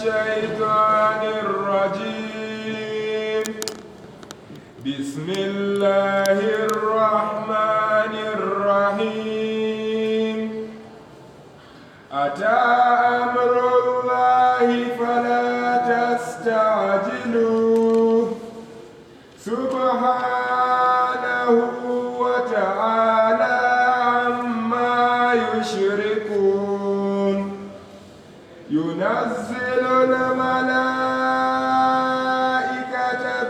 الشيطان الرجيم. بسم الله الرحمن الرحيم. أتى أمر الله فلا تستعجلوه سبحانه وتعالى عما يشركون. ينزل الملائكة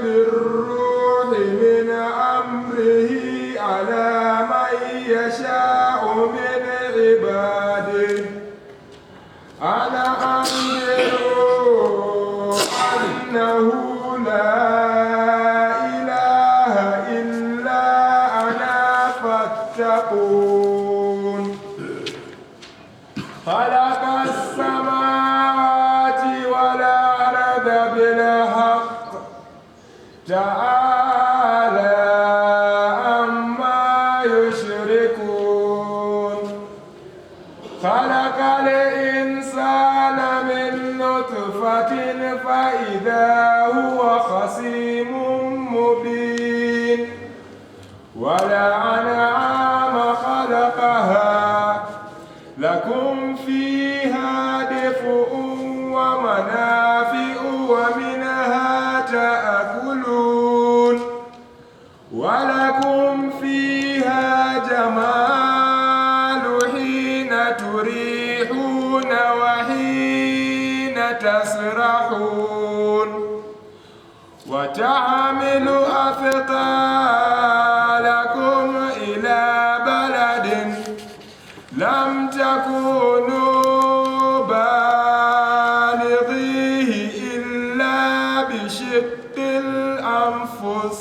بالروح من أمره على من يشاء من عباده أن أنذروا أنه لا إله إلا أنا فاتقون. خلق السماوات والأرض بالحق تعالى عما يشركون. خلق الإنسان من نطفة فإذا هو خصيم مبين. والأنعام خلقها لكم فيها دفء ومنافع ومنها تأكلون ولكم فيها جمال حين تريحون وحين تسرحون. وتحمل أثقالكم إلى بلد لم تكونوا بالغيه إلا بشق الأنفس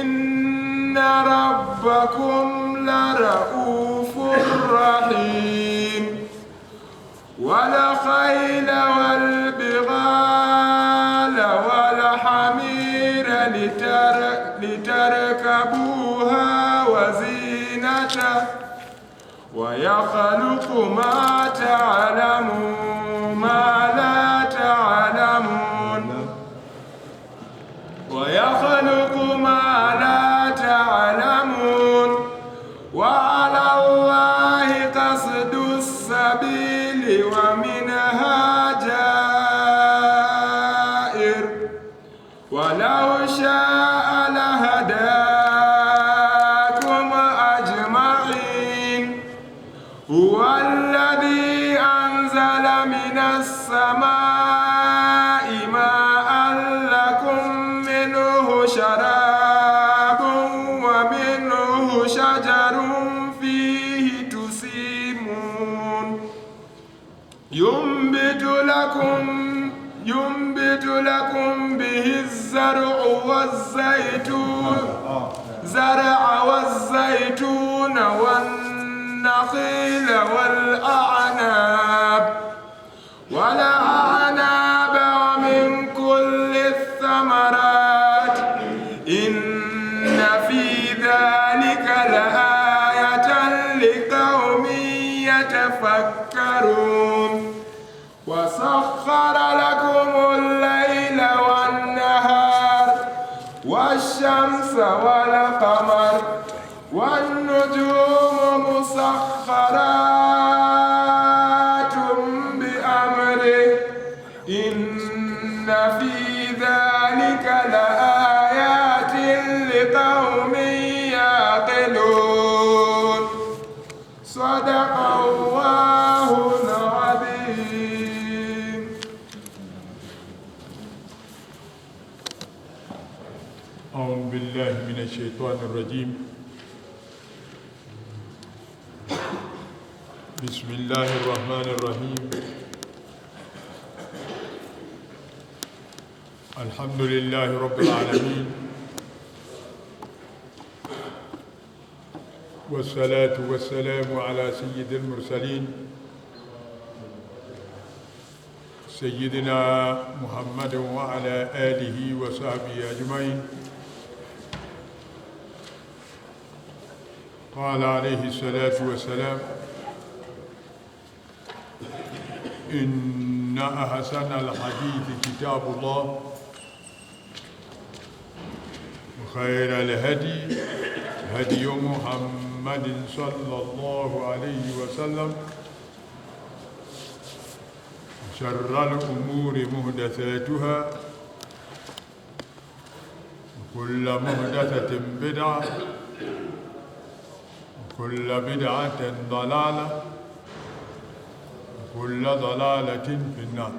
إن ربكم لرؤوف رحيم. والخيل والبغال والحمير لتركبوها وزينة ويخلق ما تعلمون ما لا تعلمون ويخلق ما لا تعلمون. وعلى الله قصد السبيل ومنها جائر ولو شاء لهداكم أجمعين. هو الذي أنزل من السماء ماء لكم منه شراب ومنه شجر فيه تسيمون. ينبت لكم به الزرع والزيتون والنخيل والأعناب ومن كل الثمرات إن في ذلك لآية لقوم يتفكرون. وسخر لكم الليل والنهار والشمس والقمر والنجوم مسخرات بأمره إن في ذلك لآيات لقوم يعقلون. صدق الله العظيم. أعوذ بالله من الشيطان الرجيم. بسم الله الرحمن الرحيم. الحمد لله رب العالمين والصلاة والسلام على سيد المرسلين سيدنا محمد وعلى آله وصحبه أجمعين. قال عليه الصلاة والسلام إن إن أحسن الحديث كتاب الله وخير الهدي هدي محمد صلى الله عليه وسلم وشر الأمور محدثاتها وكل محدثة بدعة وكل بدعة ضلالة وكل ضلالة في النار.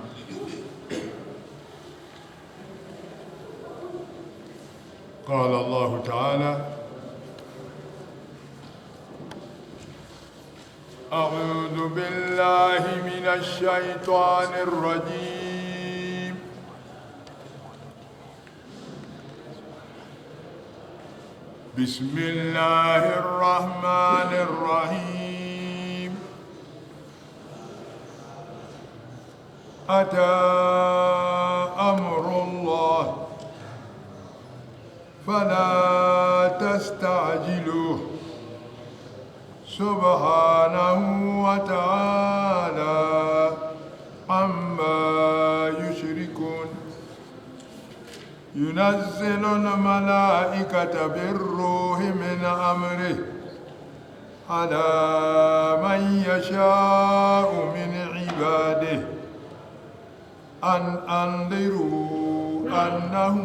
قال الله تعالى: أعوذ بالله من الشيطان الرجيم. بسم الله الرحمن الرحيم. أتى أمر الله فلا تستعجلوه سبحانه وتعالى عما يشركون. ينزل الملائكة بالروح من أمره على من يشاء من عباده أن أنذروا أنه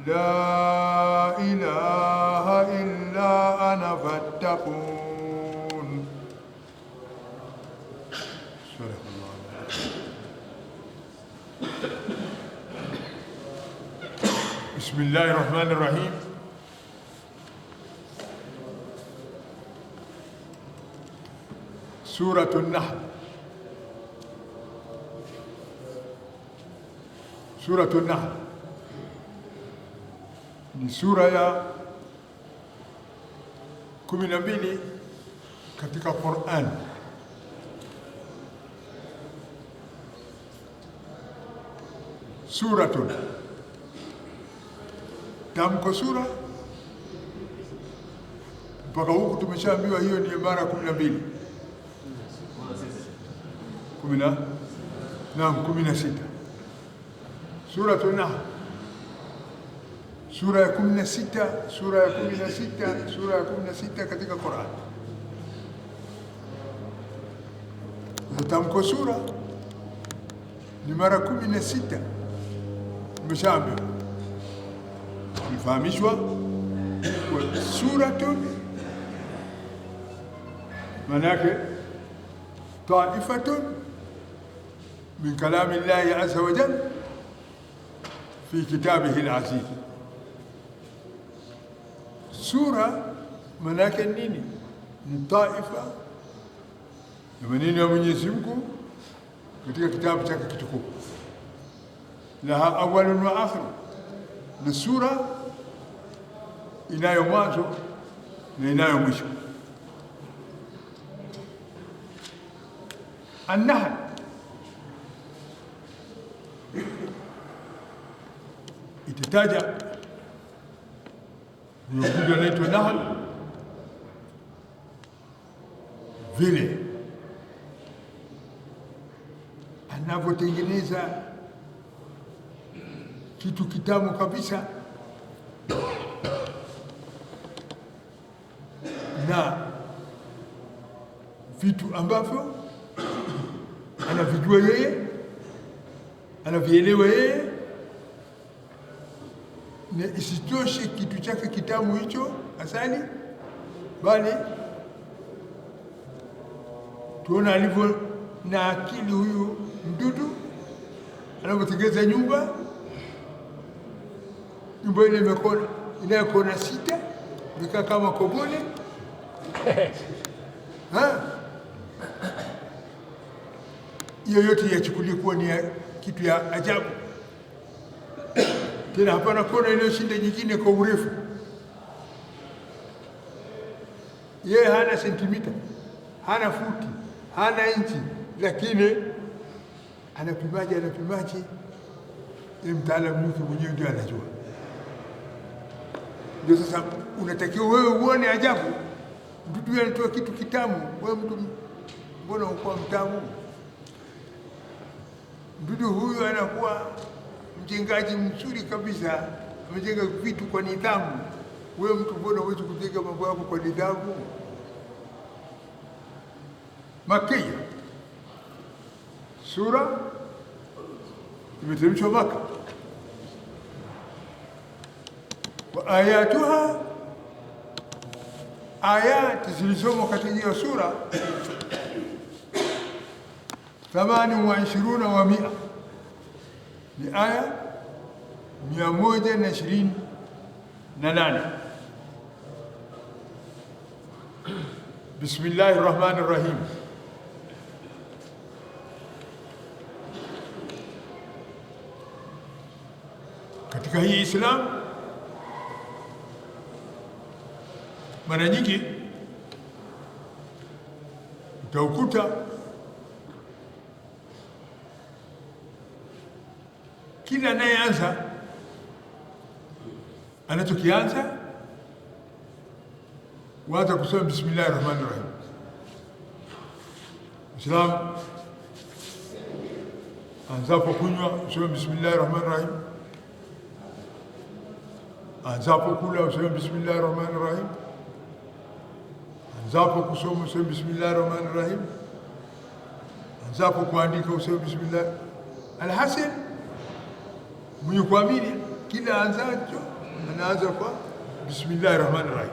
لا إله إلا أنا فاتقون. صدق الله. بسم الله الرحمن الرحيم. سورة النحل. سورة النحل ni sura ya 12 katika Qur'an. Suratun, tamko sura mpaka huku tumeshaambiwa hiyo ni mara 12. 16. Suratun Nahl, sura ya 16, sura ya 16, sura ya 16 katika Qur'an. Tamko sura ni mara 16. Tumeshaambiwa, tumefahamishwa suratun maana yake taifatun min kalami Allahi azza wa jalla fi kitabihi al-aziz. Sura maana yake nini? Ni taifa ya maneno ya Mwenyezi Mungu katika kitabu chake kitukufu. Laha awwalun wa akhir, ni sura inayo mwanzo na inayo mwisho. An-Nahl itataja mdudu anaitwa Nahl vile anavyotengeneza kitu kitamu kabisa na vitu ambavyo anavijua yeye, anavielewa yeye, na isitoshe kitu chake kitamu hicho asali, bali tuona alivyo na akili huyu mdudu anapotengeneza nyumba ile imekona inayo kona 6 imekaa kama kobole hiyo yote yachukulia kuwa ni kitu ya ajabu. Tena hapana kona inayoshinda nyingine kwa urefu. Yeye hana sentimita, hana futi, hana inchi, lakini anapimaje mtaalamu yuko mwenyewe ndio anajua. Ndio sasa unatakiwa wewe uone ajabu. Mtu anatoa kitu kitamu, wewe mtu mbona uko mtamu? mdudu huyu anakuwa mjengaji mzuri kabisa, amejenga vitu kwa nidhamu. Wewe mtu mbona huwezi kujenga mambo yako kwa nidhamu? Makia, sura imeteremshwa Maka. Wa ayatuha, ayati zilizomo katika hiyo sura 28 wa 100, ni aya 128. Bismillahir Rahmanir Rahim. Katika hii Islam mara nyingi utaukuta kila anayeanza anachokianza waanza kusema bismillahir rahmanir rahim. Islam anzapo kunywa useme bismillahir rahmanir rahim, anzapo kula useme bismillahir rahmanir rahim, anzapo kusoma useme bismillahir rahmanir rahim, anzapo kuandika useme bismillah. Alhasil, mwenye kuamini kila anzacho anaanza kwa bismillahir rahmanir rahim.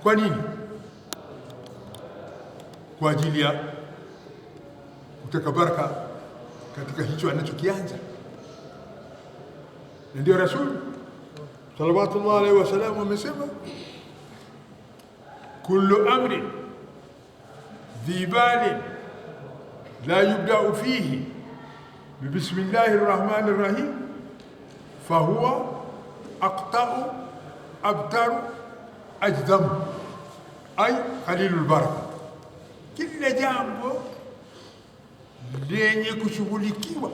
Kwa nini? Kwa ajili ya kutaka baraka katika hicho anachokianza. Na ndio Rasul sallallahu alaihi wasallam amesema, kullu amrin dhi balin la yubda'u fihi bismillahir rahmanir rahim fahuwa aqta'u abtaru ajdam ay qalilul baraka. Kila jambo lenye kushughulikiwa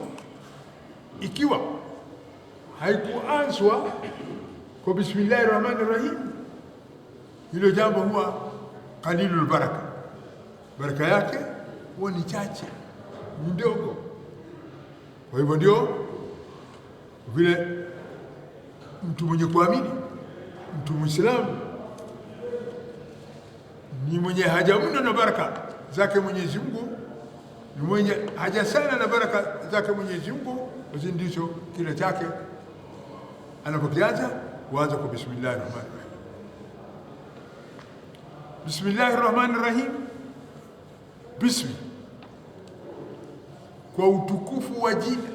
ikiwa haikuanzwa kwa bismillahir rahmanir rahim, hilo jambo huwa qalilul baraka, baraka yake huwa ni chache, ni ndogo. Kwa hivyo ndio vile mtu mwenye kuamini, mtu Muislamu ni mwenye haja mno na baraka zake Mwenyezi Mungu, ni mwenye haja sana na baraka zake Mwenyezi Mungu. Basi ndicho kile chake anapokianza huanza kwa bismillahir rahmanir rahim. Bismillahir rahmanir rahim, bismi kwa utukufu wa jina,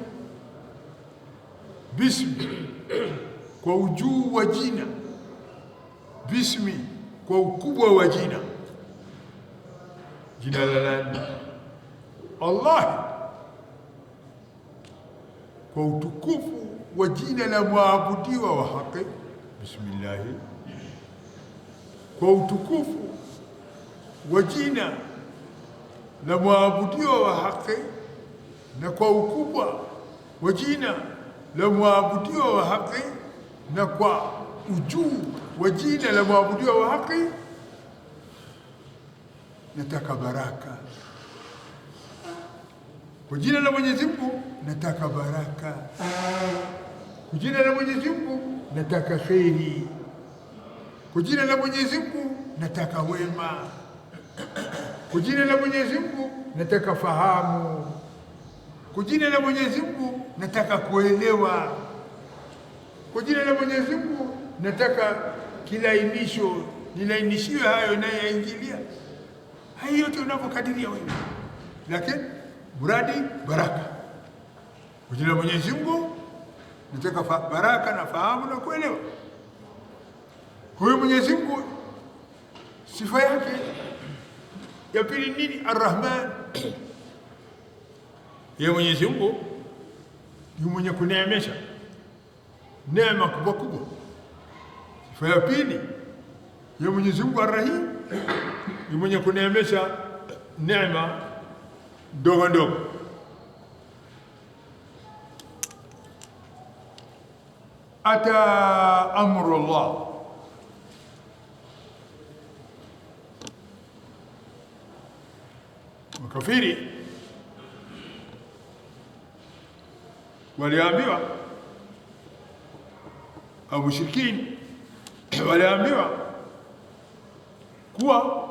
bismi kwa ujuu wa jina, bismi kwa ukubwa wa jina. Jina la nani? Allah. Kwa utukufu wa jina la muabudiwa wa haki, bismillah. Kwa utukufu wa jina la muabudiwa wa haki na kwa ukubwa wa jina la muabudiwa wa haki na kwa ujuu wa jina la muabudiwa wa haki, nataka baraka. Kwa jina la Mwenyezi Mungu nataka baraka. Kwa jina la Mwenyezi Mungu nataka kheri. Kwa jina la Mwenyezi Mungu nataka wema. Kwa jina la Mwenyezi Mungu nataka fahamu. Kwa jina la Mwenyezi Mungu nataka kuelewa. Kwa jina la Mwenyezi Mungu nataka kilainisho, nilainishiwe hayo inayoingilia. Hayo yote unavyokadiria wewe, lakini muradi baraka. Kwa jina la Mwenyezi Mungu nataka baraka na fahamu na kuelewa. Huyo Mwenyezi Mungu sifa yake ya pili nini? Ar-Rahman. Yeye Mwenyezi Mungu ni mwenye kuneemesha neema kubwa kubwa. Sifa ya pili ya Mwenyezi Mungu Ar-Rahim ni mwenye kuneemesha neema ndogo ndogo. Ata amrullah, Makafiri waliambiwa, au mushrikini waliambiwa kuwa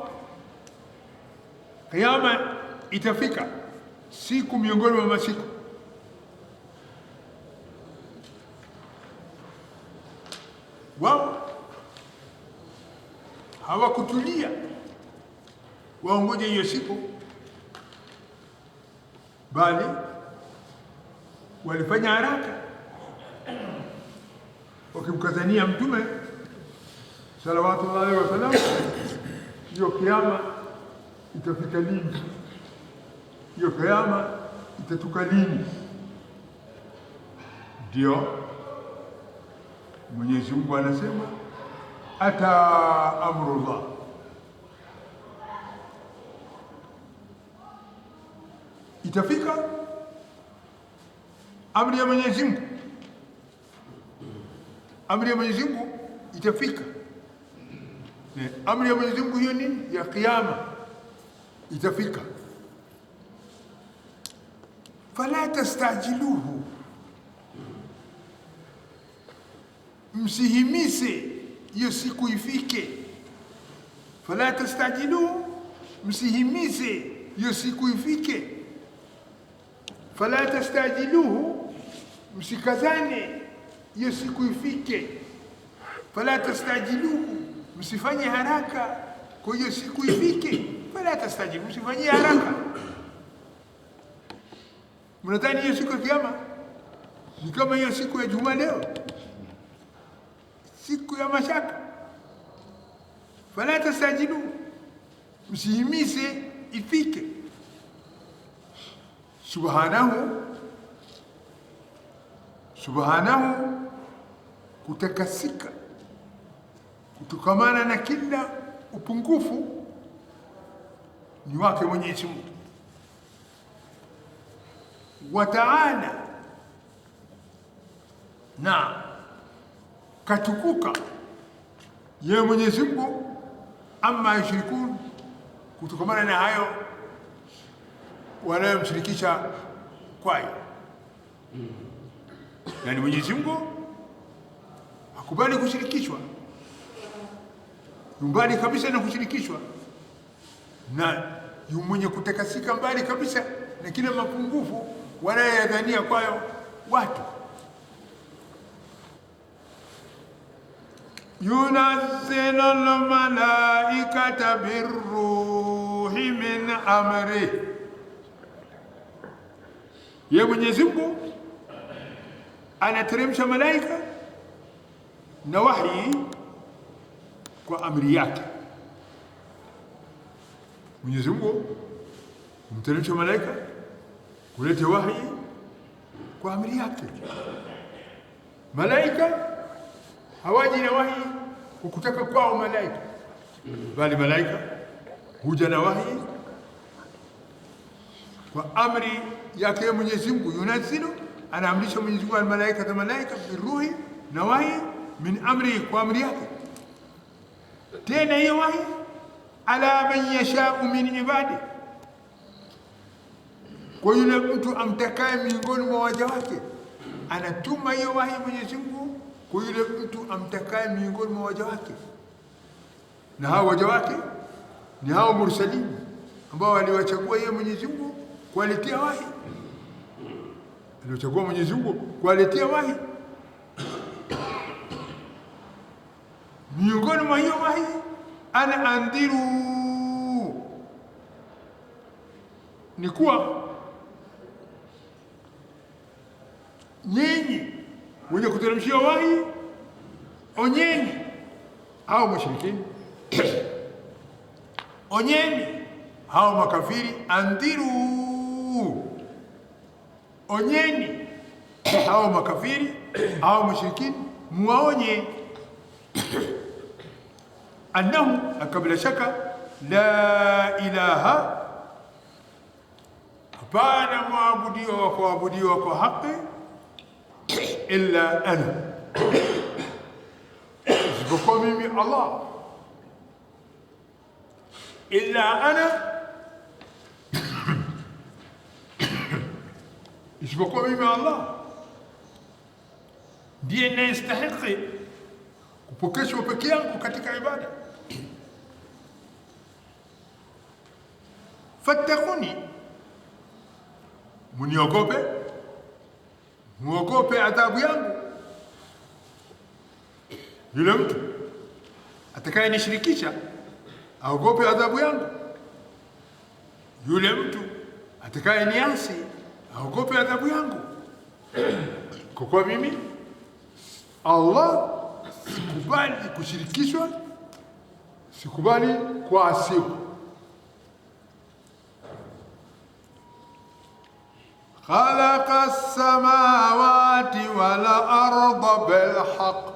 kiyama itafika siku miongoni mwa masiku, wao hawakutulia waongoje hiyo siku, bali walifanya haraka wakimkazania Mtume salawatullahi alaihi wasallam, hiyo kiyama itafika lini? Hiyo kiyama itatuka lini? Ndio Mwenyezi Mungu anasema ata amrullah, itafika amri ya Mwenyezi Mungu. Amri ya Mwenyezi Mungu itafika. Amri ya Mwenyezi Mungu hiyo nini? Ya kiyama itafika. Fala tastajiluhu, msihimise hiyo siku ifike. Fala tastajiluhu, msihimise hiyo siku ifike. Fala tastajiluhu, msikazane hiyo siku ifike. Fala tastajiluhu, msifanye haraka kwa hiyo siku ifike. Fala tastajiluhu, msifanye haraka. Mnadhani hiyo siku ya kiyama ni kama hiyo siku ya Juma leo, siku ya mashaka? Fala tastajiluhu, msihimise ifike. Subhanahu, kutakasika kutokamana na kila upungufu ni wake Mwenyezi Mungu. Wa ta'ala, na katukuka yeye Mwenyezi Mungu, amma yushrikun, kutokamana na hayo wanayomshirikisha kwayo. Yani Mwenyezi Mungu hakubali kushirikishwa, mbali kabisa na kushirikishwa, na yu mwenye kutakasika mbali kabisa na kila mapungufu wanayodhania kwayo watu. Yunazzilu al-malaikata birruhi min amri, ye Mwenyezi Mungu anateremsha malaika na wahi kwa amri yake. Mwenyezi Mungu humteremsha malaika kuleta wahi kwa amri yake. Malaika hawaji na wahi kukutaka kwao malaika, bali malaika huja na wahi kwa amri yake Mwenyezi Mungu. Yunazzilu, anaamrisha Mwenyezi Mungu al-malaika, malaika biruhi, na wahi min amri, kwa amri yake. Tena hiyo wahi ala man yashau min ibadi, kwa yule mtu amtakaye miongoni mwa waja wake. Anatuma hiyo wahi Mwenyezi Mungu kwa yule mtu amtakaye miongoni mwa waja wake, na hao waja wake ni hao mursalini ambao waliwachagua yeye Mwenyezi Mungu kuwaletea wahi. Aliwachagua Mwenyezi Mungu kuwaletea wahi. Miongoni mwa hiyo wahi, ana andhiru, ni kuwa nyinyi wenye kuteremshia wahi, onyeni hao mushrikini, onyeni hao makafiri. Andhiru, onyeni hao makafiri, hao mushrikini, muwaonye. Annahu, akabila shaka, la ilaha, hapana mwabudiwa kwa haki, illa ana, isipokuwa mimi Allah. Illa ana, isipokuwa mimi Allah ndiye ninayestahili kupokeshwa peke yangu katika ibada. Fattaquni, muniogope, muogope adhabu yangu. Yule mtu atakayenishirikisha aogope adhabu yangu. Yule mtu atakayeniasi aogope adhabu yangu. Kwa kuwa mimi Allah sikubali kushirikishwa, sikubali kuasiwa. Khalaqa as-samawati wal arda bil haqq,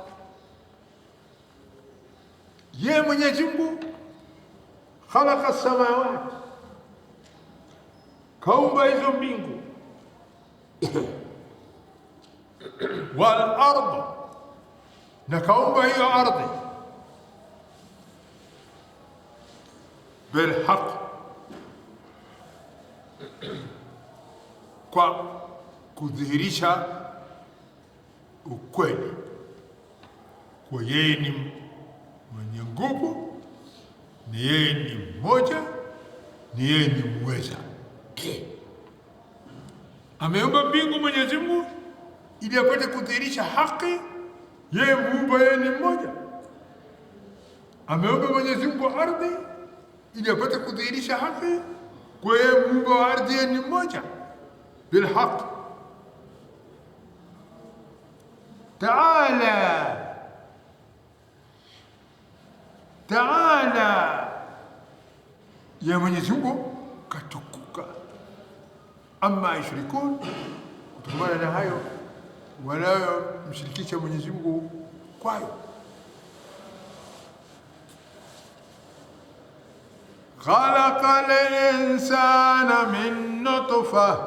ye Mwenyezi Mungu khalaqa as-samawati, kaumba hizo mbingu, wal arda, na kaumba hiyo ardhi, bil haqq, kwa kudhihirisha ukweli kwa yeye ni mwenye nguvu, ni yeye ni mmoja, ni yeye ni muweza. Ameumba mbingu Mwenyezi Mungu ili apate kudhihirisha haki, yeye muumba, yeye ni mmoja. Ameumba Mwenyezi Mungu ardhi ili apate kudhihirisha haki, kwa yeye muumba wa ardhi, yeye ni mmoja. بالحق تعالى تعالى يا Mwenyezi Mungu katukuka, amma yushrikun, kutokana na hayo wanayomshirikisha Mwenyezi Mungu kwayo. Khalaqa al-insana min nutfah,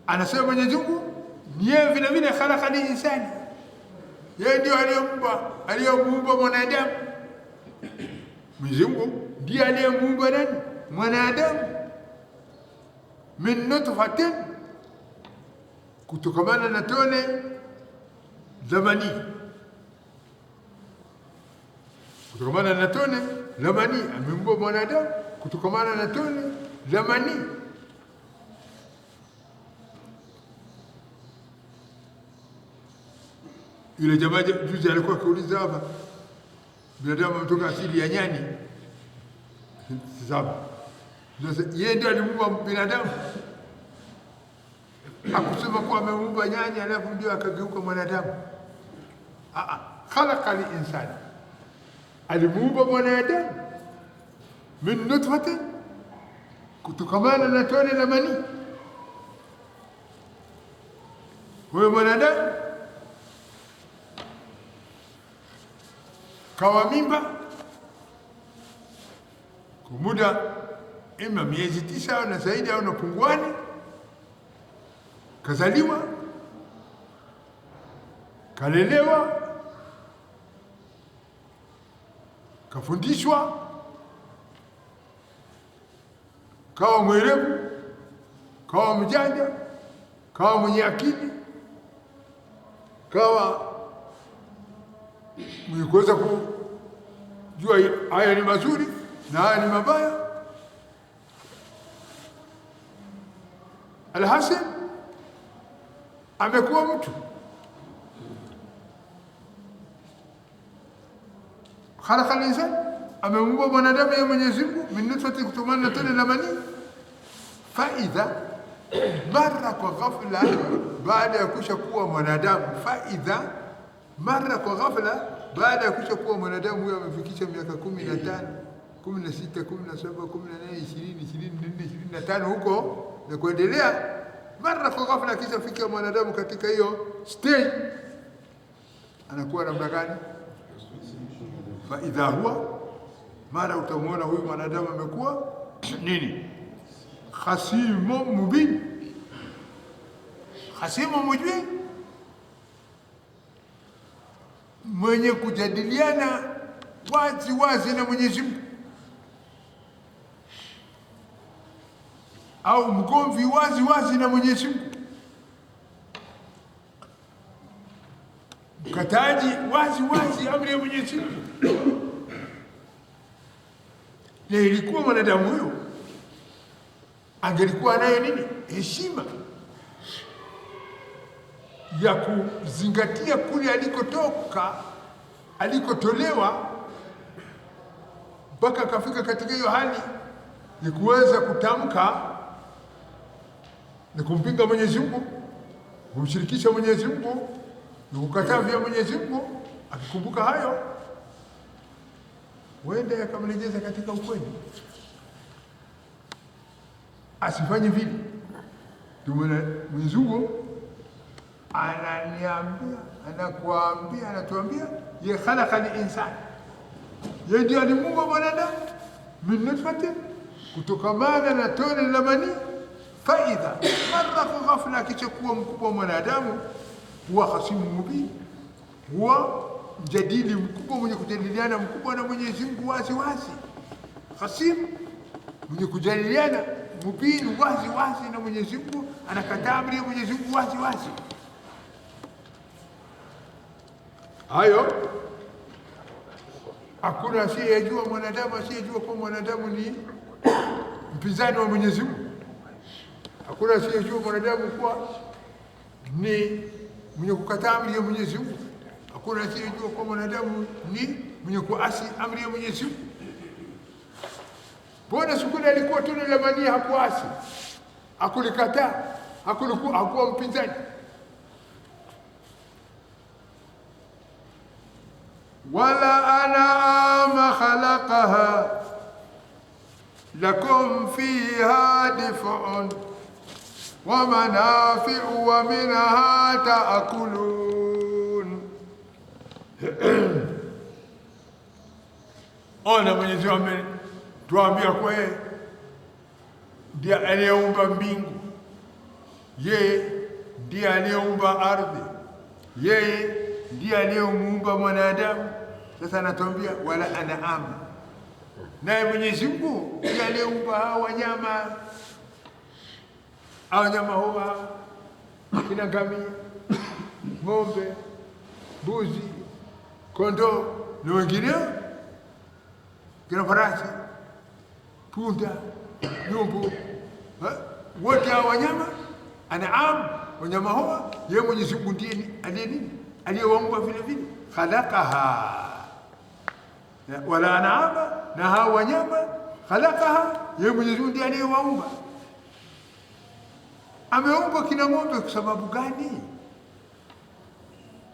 anasema Mwenyezi Mungu ni yeye vile vile khalaqa al-insani, yeye ndio aliyemuumba mwanadamu. Mwenyezi Mungu ndiye aliyemuumba nani? Mwanadamu. Min nutfatin, kutokamana na tone la manii, kutokamana na tone la manii. Amemuumba mwanadamu kutokamana na tone la manii. Yule jamaa juzi alikuwa akiuliza hapa, binadamu ametoka asili ya nyani. Sasa yeye ndiye alimuumba binadamu, hakusema kuwa amemuumba nyani alafu ndio akageuka mwanadamu. Khalaqa al-insana, alimuumba mwanadamu min nutfatin, kutokamana na tone la manii. Huyo mwanadamu kawa mimba kwa muda ima miezi 9 au na zaidi au na punguani, kazaliwa, kalelewa, kafundishwa, kawa mwerevu, kawa mjanja, kawa mwenye akili, kawa mwenye kuweza kujua haya ni mazuri na haya ni mabaya. Alhasil amekuwa mtu. Khalaqa al-insan, amemuumba mwanadamu ya Mwenyezi Mungu min nutfatin, kutokamana na tone la manii. Faidha, mara kwa ghafla, baada ya kusha kuwa mwanadamu. Faidha, mara kwa ghafla, baada ya kusha kuwa mwanadamu huyo amefikisha miaka 15, 16, 17, 18, 20, 24, 25 huko na kuendelea. Mara kwa ghafla kisha fika mwanadamu katika hiyo stage, anakuwa namna gani? Fa idha huwa, mara utamuona huyu mwanadamu amekuwa nini? Khasimu mubin, khasimu mubin, mwenye kujadiliana wazi wazi na Mwenyezi Mungu. au mgomvi wazi wazi na Mwenyezi Mungu, mkataji wazi wazi amri ya Mwenyezi Mungu. Na ilikuwa mwanadamu huyo angelikuwa nayo nini? Heshima ya kuzingatia kule alikotoka, alikotolewa, mpaka akafika katika hiyo hali ya kuweza kutamka na kumpinga Mwenyezi Mungu, kumshirikisha Mwenyezi Mungu na kukataa vya Mwenyezi Mungu. Akikumbuka hayo, huenda yakamrejeza katika ukweli, asifanye vile. Mwenyezi Mungu ananiambia, anakuambia, anatuambia ye khalaqa al-insana, yeye ndiye alimuumba mwanadamu min nutfatin, kutokamana na tone la mani, faidha marra ghafla, akichakuwa mkubwa mwanadamu, huwa khasimu mubin, huwa mjadili mkubwa, mwenye kujadiliana mkubwa na Mwenyezi Mungu wazi wazi. Khasim, mwenye kujadiliana mubin, wazi wazi na Mwenyezi Mungu, anakataa amri ya Mwenyezi Mungu wazi wazi. Hayo hakuna asiyejua, mwanadamu asiyejua kwa mwanadamu ni mpinzani wa Mwenyezi Mungu. Hakuna asiyejua mwanadamu kwa ni mwenye kukataa amri ya Mwenyezi Mungu. Hakuna asiyejua kwa mwanadamu ni mwenye kuasi amri ya Mwenyezi Mungu. Mbona siku ile alikuwa tone la mani hakuasi, hakulikataa, hakuwa mpinzani? Wala an'ama khalaqaha lakum fiha dif'un wa manafi'u wa minha ta'kulun. Ona Mwenyezi Mungu tuambia kwa yeye ndiye aliyeumba mbingu, yeye ndiye aliyeumba ardhi, yeye ndiye aliyemuumba mwanadamu. Sasa anatuambia wala an'ama, naye Mwenyezi Mungu ndiye aliyeumba hao wanyama. Hao wanyama huwa kina ngamia, ng'ombe, mbuzi, kondoo na wengineo, kina farasi, punda, nyumbu, wote hao wanyama an'am, wanyama huwa yeye Mwenyezi Mungu ndiye aliyewaumba vile vile. Khalaqaha, wala an'ama, na hao wanyama khalaqaha, yeye Mwenyezi Mungu ndiye aliyewaumba. Ameumba kina ng'ombe kwa sababu gani?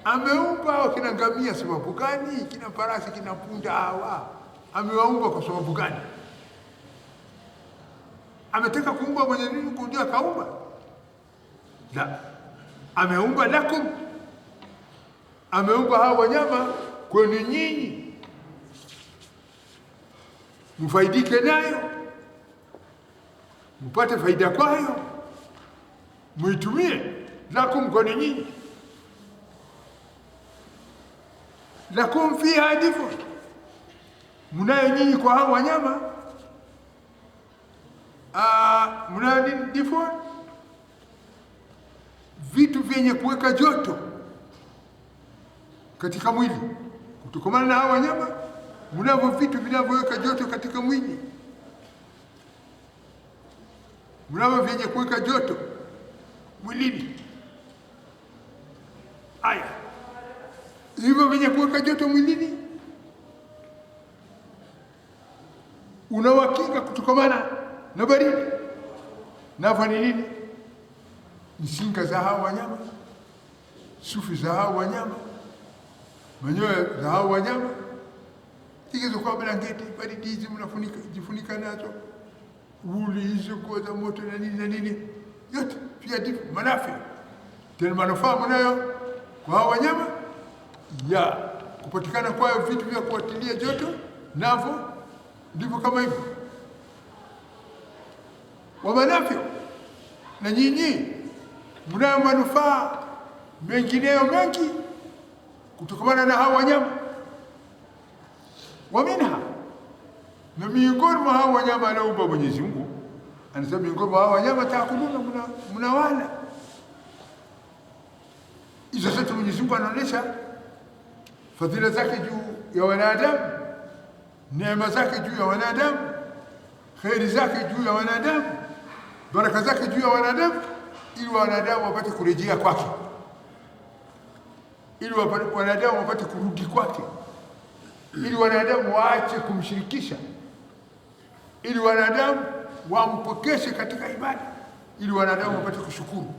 Ameumba kina ngamia sababu gani? Kina farasi, kina punda, hawa amewaumba kwa sababu gani? Ametaka kuumba Mwenyezi Mungu ndio akaumba? La, ameumba lakum, ameumba hao wanyama kwenu nyinyi mfaidike nayo, mpate faida kwayo, muitumie. Lakum, kwenu nyinyi. Lakum fiha dif'un, munayo nyinyi kwa hao wanyama munayo dif'un, vitu vyenye kuweka joto katika mwili. Kutokana na hao wanyama mnavyo vitu vinavyoweka joto katika mwili, mnavyo vyenye kuweka joto mwilini. Aya, hivyo vyenye kuweka joto mwilini unawakinga kutokana na baridi. Navyo ni nini? Ni singa za hao wanyama, sufi za hao wanyama, manyoya za hao wanyama, hizo kwa blanketi baridi hizi mnajifunika nazo, uli hizo kwa za moto na nini na nini, yote pia difu manafi. Tena manufaa mnayo kwa hao wanyama ya kupatikana kwa vitu vya kuatilia joto, navyo ndivyo kama hivyo. Wa manafi, na nyinyi mnayo manufaa mengineyo mengi kutokana na hao wanyama. Wa minha, na miongoni mwa hao wanyama anaumba Mwenyezi Mungu, anasema miongoni mwa wanyama taakuluna, mnawala. Hizo zote Mwenyezi Mungu anaonyesha fadhila zake juu ya wanadamu, neema zake juu ya wanadamu, kheri zake juu ya wanadamu, baraka zake juu ya wanadamu, ili wanadamu wapate kurejea kwake, ili wanadamu wapate kurudi kwake, ili wanadamu waache kumshirikisha, ili wanadamu wampokeshe katika ibada, ili wanadamu wapate kushukuru.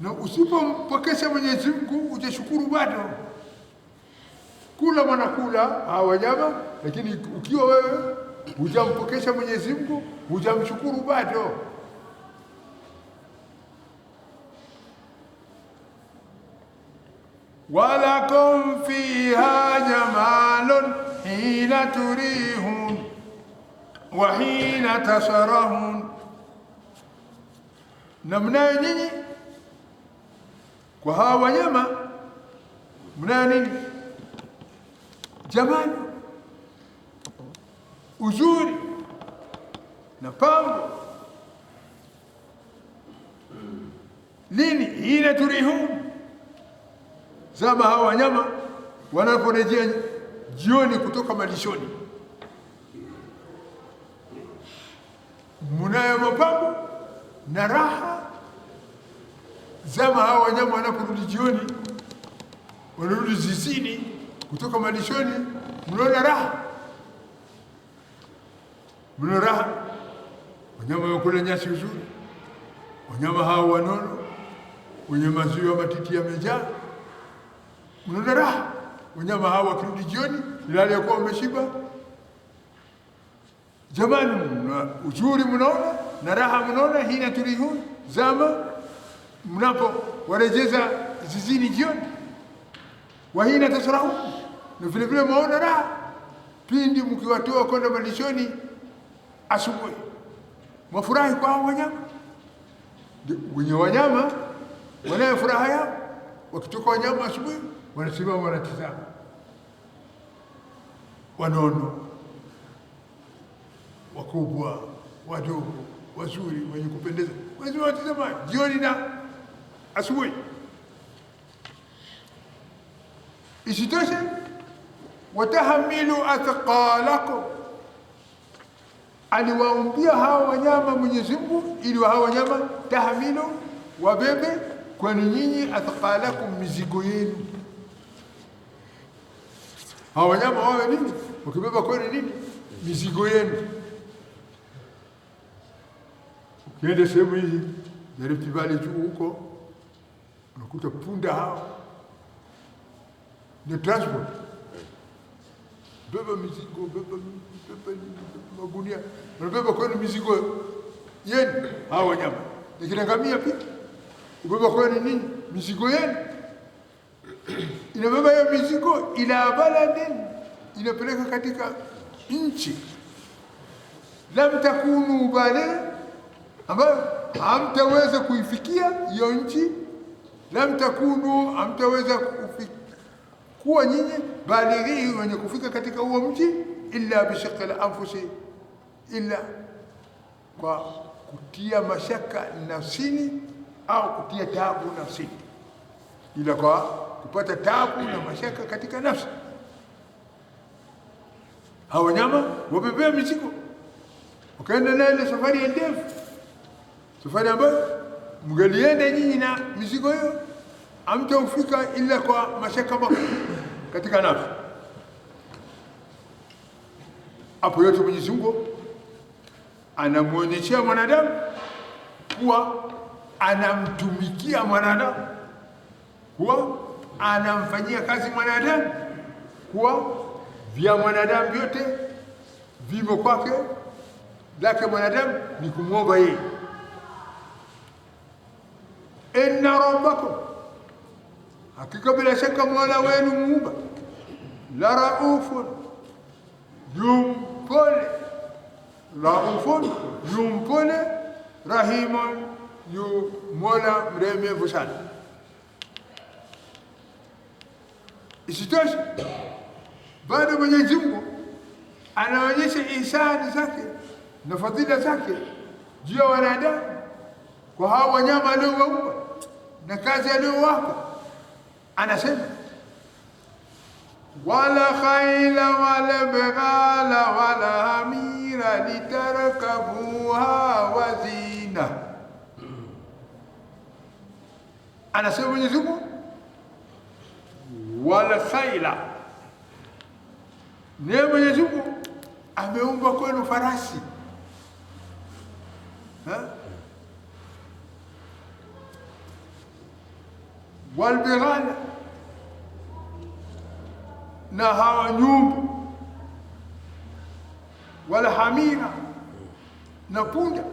Na usipompokesha Mwenyezi Mungu utashukuru bado. Kula mwanakula hawa wanyama, lakini ukiwa wewe hujampokesha Mwenyezi Mungu, hujamshukuru bado. Walakum fiha jamalun hina turihun wa hina tasarahun, na mnayo nyinyi kwa hawa wanyama, mnayo nini? Jamani, uzuri na pambo. Lini? Hina turihun, zama hawa wanyama wanaporejea jioni kutoka malishoni, mnayo mapambo na raha. Zama hawa wanyama wanaporudi jioni, wanarudi zizini kutoka malishoni, mnaona raha, mnaona raha. Wanyama wakula nyasi uzuri, wanyama hawa wanono, wenye maziwa matiti yamejaa, mnaona raha. Wanyama hawa wakirudi jioni, ilali ya kuwa wameshiba. Jamani, uzuri mnaona na raha mnaona. Hina turihun, zama mnapo warejeza zizini jioni. Wa hina tasrahun, na vile vile mwaona raha pindi mkiwatoa kwenda malishoni asubuhi, mwafurahi kwa wanyama. Wenye wanyama wanayo furaha yao, wakitoka wanyama asubuhi wanasimama wanatizama, wanono, wakubwa, wadogo, wazuri, wenye kupendeza, wanasema watizama jioni na asubuhi. Isitoshe, watahamilu athqalakum, aliwaumbia hawa wanyama Mwenyezi Mungu ili hawa wanyama tahamilu, wabebe kwani nyinyi athqalakum, mizigo yenu. Hawa wanyama wawe nini? Wakibeba kwani nini? Mizigo yenu. Ukienda sehemu hii ya Rift Valley juu huko, unakuta punda hao ni transport, beba mizigo, beba magunia, wanabeba kwani mizigo yenu hawa wanyama. Lakini ngamia pia ubeba kwani nini? Mizigo yenu. Inabeba hiyo mizigo ila baladin, inapeleka katika nchi lam takunu baligh, ambayo hamtaweza kuifikia hiyo nchi. Lam takunu, hamtaweza kuwa nyinyi balighi, wenye kufika katika huo mji, illa bishiqqil anfusi, illa kwa kutia mashaka nafsini au kutia taabu nafsini, ila kwa kupata taabu na mashaka katika nafsi. Hawa wanyama wabebea mizigo, wakaenda naye safari ndefu, safari ambayo mngelienda nyinyi na mizigo hiyo hamtaufika ila kwa mashaka katika nafsi. Hapo yote Mwenyezi Mungu anamuonyeshia mwanadamu kuwa anamtumikia mwanadamu, kuwa anamfanyia kazi mwanadamu, kuwa vya mwanadamu vyote vimo kwake, lake mwanadamu ni kumwomba yeye. Inna rabbakum, hakika bila shaka Mola wenu Muumba, la raufun, yumpole, raufun, yumpole, rahimun, yu Mola mremevu sana. Isitoshe, bado Mwenyezi Mungu anaonyesha ihsani zake na fadhila zake juu ya wanadamu kwa hao wanyama aliowaumba na kazi aliyowapa. Anasema wala khaila wala bighala wala hamira litarkabuha wa zina. Anasema Mwenyezi Mungu wala khaila, ni Mwenyezi Mungu ameumba kwenu farasi wal bighala, na hawa nyumbu, wala hamira, na punda.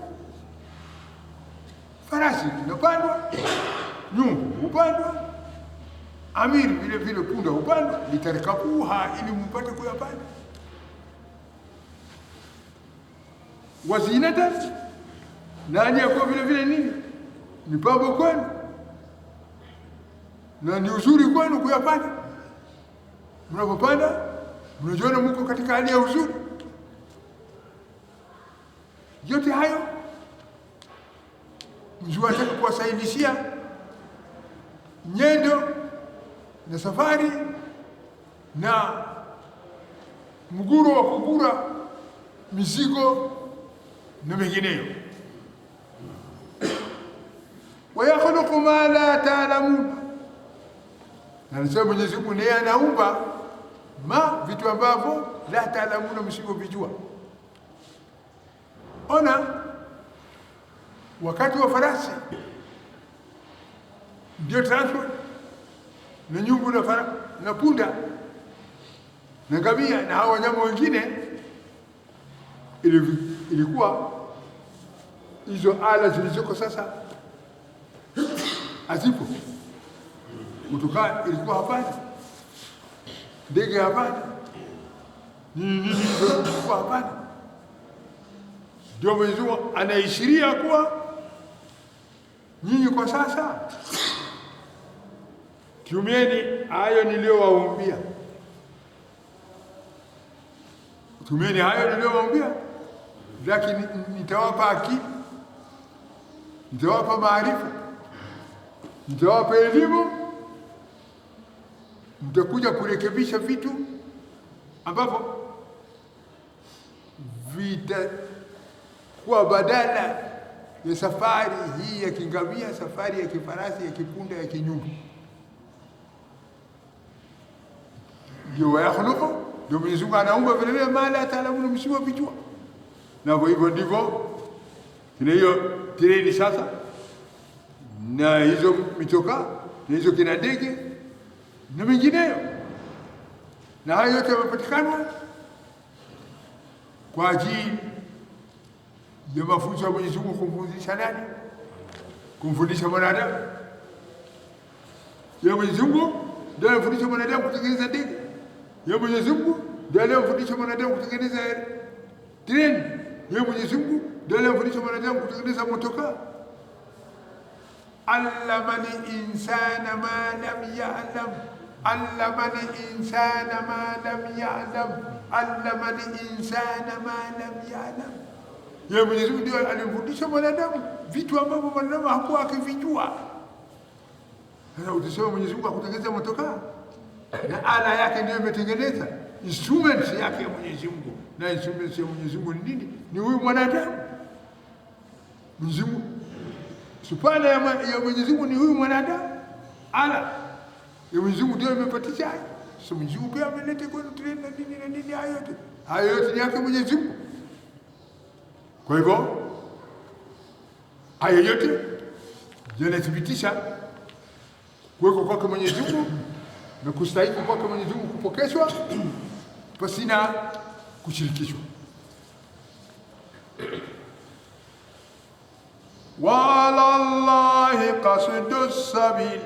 Farasi inapandwa, nyumbu hupandwa, amiri vile vile punda hupandwa, litarkabuha, ili mpate kuyapanda. Wazinatan, nani yako vile vile nini, ni pambo kwenu na ni uzuri kwenu kuyapanda. Mnapopanda mnajiona mko katika hali ya uzuri. Yote hayo mziwataka kuwasaidishia nyendo na safari na mguro wa kugura mizigo na mengineyo. Wa yakhluqu ma la ta'lamun, na anasema Mwenyezi Mungu ndiye anaumba vitu ambavyo la ta'lamuna, msivyovijua. Ona, wakati wa farasi ndio transport, na nyumbu na punda na ngamia na hao wanyama wengine, ilikuwa hizo ala zilizoko sasa hazipo. Kutoka ilikuwa hapana, ndege hapana, ilikuwa hapana. Ndio Mwenyezi Mungu anaishiria kuwa nyinyi kwa sasa tumieni hayo niliyowaumbia, tumieni hayo niliyowaumbia, lakini nitawapa akili, nitawapa maarifa, nitawapa elimu, mtakuja kurekebisha vitu ambavyo vitakuwa badala ya safari hii ya kingamia, safari ya kifarasi, ya kipunda, ya kinyumbu. Ndio wayakhluqu, ndio Mwenyezi Mungu anaumba vile vile ma la ta'lamuna, msivyovijua. Na hivyo ndivyo hiyo treni sasa, na hizo mitoka, na hizo kina ndege na mengineyo, na hayo yote yamepatikana kwa ajili ya mafunzo ya Mwenyezi Mungu. Kumfundisha nani? Kumfundisha mwanadamu. Ya Mwenyezi Mungu ndio anafundisha mwanadamu kutengeneza ndege. Ya Mwenyezi Mungu ndio anafundisha mwanadamu kutengeneza treni. Ya Mwenyezi Mungu ndio anafundisha mwanadamu kutengeneza motoka. Allama al-insana ma lam ya'lam, allama al-insana ma lam ya'lam, allama al-insana ma lam ya'lam. Ya Mwenyezi Mungu ndio alimfundisha mwanadamu vitu ambavyo mwanadamu hakuwa akivijua. Sasa utasema Mwenyezi Mungu akutengeneza motoka, na ala yake ndio imetengeneza instruments yake ya Mwenyezi Mungu. Na instruments ya Mwenyezi Mungu ni nini? Ni huyu mwanadamu. Mwenyezi Mungu supana ya Mwenyezi Mungu ni huyu mwanadamu. Ala ya Mwenyezi Mungu ndio imepatisha. Sasa Mwenyezi Mungu pia ameleta kwa treni na nini na nini, hayo yote ni yake Mwenyezi Mungu. Kwa hivyo hayo yote yanathibitisha kuweko kwake Mwenyezi Mungu na kustahili kwake Mwenyezi Mungu kupokeshwa pasina kushirikishwa. Wa ala Allahi qasdus sabil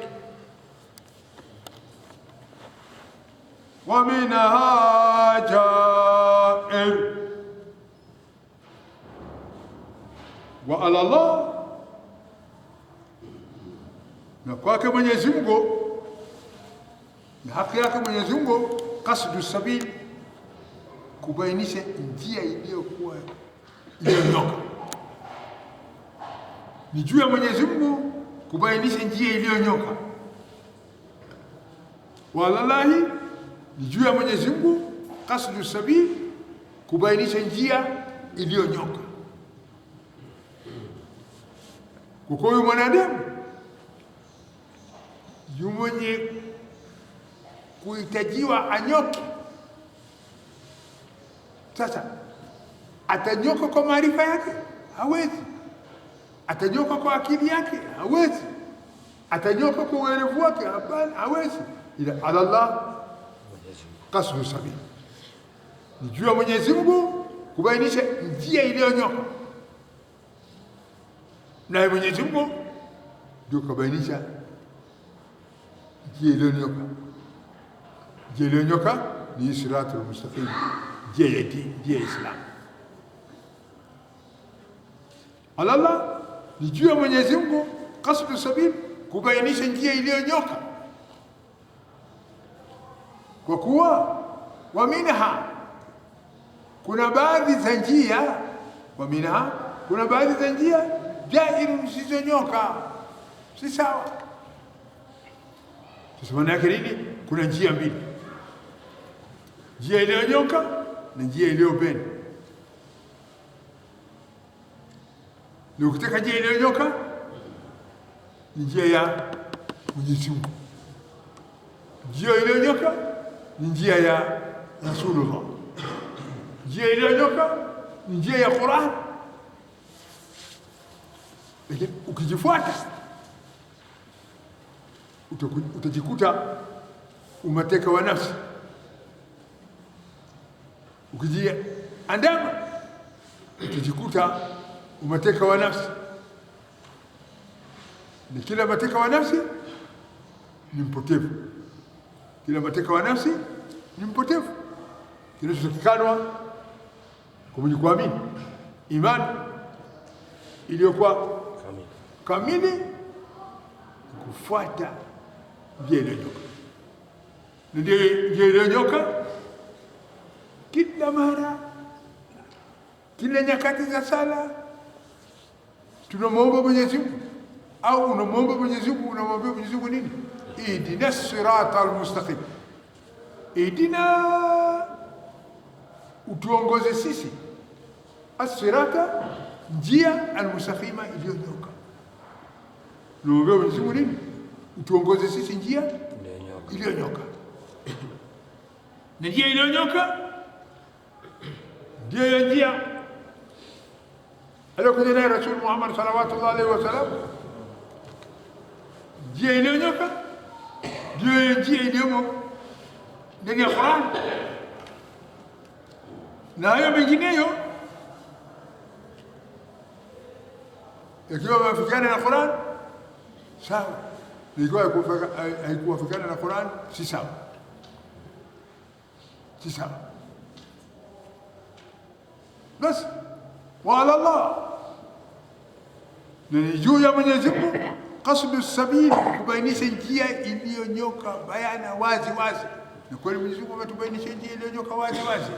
wa minha jair. Wa ala Allah, na kwake Mwenyezi Mungu na haki yake Mwenyezi Mungu, qasdu sabil, kubainisha njia iliyokuwa iliyonyoka. Ni juu ya Mwenyezi Mungu kubainisha njia iliyonyoka. Wallahi, ni juu ya Mwenyezi Mungu qasdu sabil, kubainisha njia iliyonyoka. Kwa huyu mwanadamu yu mwenye kuhitajiwa anyoke. Sasa atanyoka kwa maarifa yake? Hawezi. Atanyoka kwa akili yake? Hawezi. Atanyoka kwa uerevu wake? Hapana, hawezi. Ila ala Allah qasdu sabil, ni juu ya Mwenyezi Mungu kubainisha njia iliyonyoka. Na Mwenyezi Mungu ndio kubainisha njia iliyonyoka. Njia iliyonyoka ni siratul mustaqim, njia ya Islam. Ala Allah, ni juu ya Mwenyezi Mungu qasdu sabil, kubainisha njia iliyonyoka. Kwa kuwa waminha, kuna baadhi za njia, waminha, kuna baadhi za njia jairu zisizonyoka, si sawa. Sasa maana yake nini? Kuna njia mbili, njia iliyonyoka na njia iliyobenda. Na ukitaka njia iliyonyoka ni njia ya Mwenyezi Mungu, njia iliyonyoka ni njia ya Rasulullah, njia iliyonyoka ni njia ya Qur'an. Lakini ukijifuata utajikuta umateka wa nafsi. Ukijiandama utajikuta umateka wa nafsi, na kila mateka wa nafsi ni mpotevu. Kila mateka wa nafsi ni mpotevu. Kinachotakikanwa kwa mwenye kuamini imani iliyokuwa kamili, kufuata njia iliyonyoka. Na njia iliyonyoka kila mara, kila nyakati za sala tunamwomba Mwenyezi Mungu, au unamwomba Mwenyezi Mungu, unamwambia Mwenyezi Mungu nini? Ihdina siratal mustaqim, ihdina, utuongoze sisi, as-sirata, njia al-mustaqima, iliyonyoka. Unamwambia Mwenyezi Mungu nini? Utuongoze sisi njia iliyonyoka. Na njia iliyonyoka ndio ya njia aliyokuja naye Rasul Muhammad sallallahu alaihi wasallam. Njia iliyonyoka ndio njia iliyomo ndani ya Qur'an, na hayo mengineyo yakiwa yameafikiana na Qur'an sawa, ikiwa haikuafikiana na Qur'an si sawa, si sawa. Basi wa ala Allah, ni juu ya Mwenyezi Mungu qasdu sabil, kubainisha njia iliyonyoka bayana, wazi wazi. Na kweli Mwenyezi Mungu ametubainisha njia iliyonyoka wazi wazi.